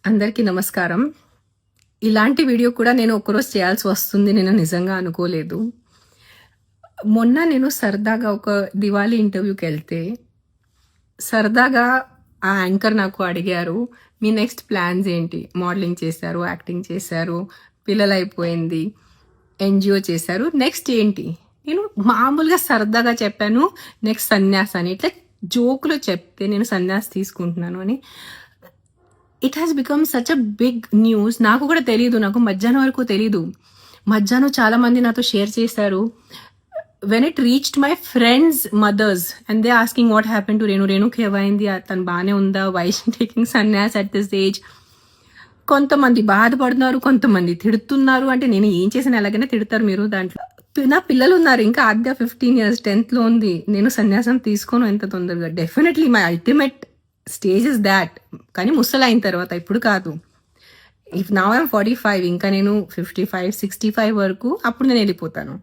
అందరికీ నమస్కారం. ఇలాంటి వీడియో కూడా నేను ఒక్కరోజు చేయాల్సి వస్తుంది నేను నిజంగా అనుకోలేదు. మొన్న నేను సరదాగా ఒక దివాళీ ఇంటర్వ్యూకెళ్తే, సరదాగా ఆ యాంకర్ నాకు అడిగారు, "మీ నెక్స్ట్ ప్లాన్స్ ఏంటి? మోడలింగ్ చేశారు, యాక్టింగ్ చేశారు, పిల్లలైపోయింది, ఎన్‌జీఓ చేశారు. నెక్స్ట్ ఏంటి?" నేను మామూలుగా సరదాగా చెప్పాను, నెక్స్ట్ సన్యాస్ అని. ఇట్లా జోక్‌లో చెప్తే నేను సన్యాస్ తీసుకుంటున్నాను అని. It has become such a big news. నాకు కూడా తెలియదు, నాకు మధ్యాహ్నం వరకు తెలీదు. మధ్యాహ్నం చాలా మంది నాతో షేర్ చేశారు. When it reached my friends mothers and they asking what happen to రేణుకి ఏమైంది, తను బాగానే ఉందా, why she taking sanyas at this age. కొంతమంది బాధపడుతున్నారు, కొంతమంది తిడుతున్నారు. అంటే నేను ఏం చేసిన ఎలాగైనా తిడతారు మీరు దాంట్లో. నా పిల్లలు ఉన్నారు, ఇంకా ఆద్య 15 years 10th లో ఉంది. నేను సన్యాసం తీసుకోను ఎంత తొందరగా. Definitely my ultimate stage is that. కానీ ముసలైన తర్వాత, ఇప్పుడు కాదు. ఇఫ్ నౌ ఐఎమ్ 45, ఇంకా నేను 55 65 వరకు అప్పుడు నేను వెళ్ళిపోతాను.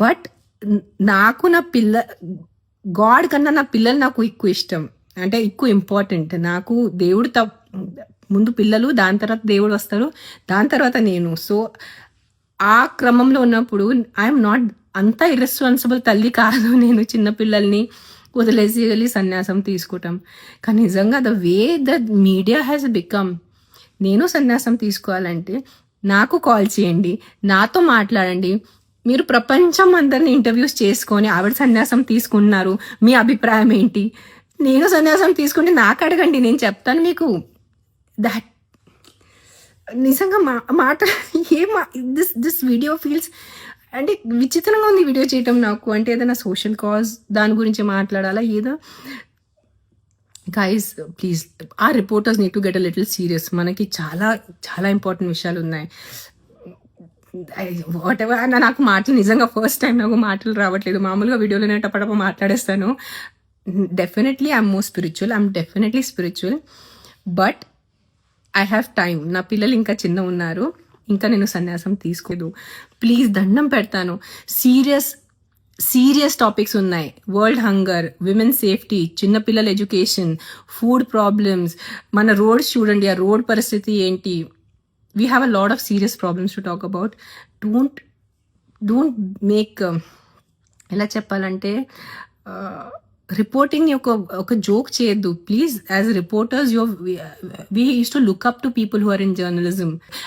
బట్ నాకు నా గాడ్ కన్నా నా పిల్లలు నాకు ఎక్కువ ఇష్టం, అంటే ఎక్కువ ఇంపార్టెంట్. నాకు దేవుడు ముందు పిల్లలు, దాని తర్వాత దేవుడు వస్తారు, దాని తర్వాత నేను. సో ఆ క్రమంలో ఉన్నప్పుడు ఐఎమ్ నాట్ అంత ఇర్రెస్పాన్సిబుల్ తల్లి కాదు నేను చిన్న పిల్లల్ని వదిలేసి వెళ్ళి సన్యాసం తీసుకోవటం. కానీ నిజంగా the way the media has become, నేను సన్యాసం తీసుకోవాలంటే నాకు కాల్ చేయండి, నాతో మాట్లాడండి. మీరు ప్రపంచం అందరిని ఇంటర్వ్యూస్ చేసుకొని ఆవిడ సన్యాసం తీసుకున్నారు, మీ అభిప్రాయం ఏంటి? నేను సన్యాసం తీసుకుంటే నాకు అడగండి, నేను చెప్తాను మీకు. దట్ నిజంగా మాట దిస్ వీడియో ఫీల్స్ అంటే విచిత్రంగా ఉంది వీడియో చేయటం నాకు. అంటే ఏదైనా సోషల్ కాజ్ దాని గురించి మాట్లాడాలా ఏదో. గైస్ ప్లీజ్, ఆ reporters need to get a little serious. మనకి చాలా చాలా ఇంపార్టెంట్ విషయాలు ఉన్నాయి. What ever. నాకు మాటలు నిజంగా ఫస్ట్ టైం నాకు మాటలు రావట్లేదు. మామూలుగా వీడియోలోనే టపటప మాట్లాడేస్తాను. Definitely I'm more spiritual, I'm definitely spiritual, but I have time. నా పిల్లలు ఇంకా చిన్న ఉన్నారు, ఇంకా నేను సన్యాసం తీసుకోదు. ప్లీజ్ దండం పెడతాను. సీరియస్ టాపిక్స్ ఉన్నాయి. వరల్డ్ హంగర్, విమెన్ సేఫ్టీ, చిన్నపిల్లల ఎడ్యుకేషన్, ఫుడ్ ప్రాబ్లమ్స్, మన రోడ్స్ చూడండి, ఆ రోడ్ పరిస్థితి ఏంటి. We have a lot of serious problems to talk about. Don't make, ఎలా చెప్పాలంటే, రిపోర్టింగ్ ఒక జోక్ చేయొద్దు please. As reporters we use to look up to people who are in journalism.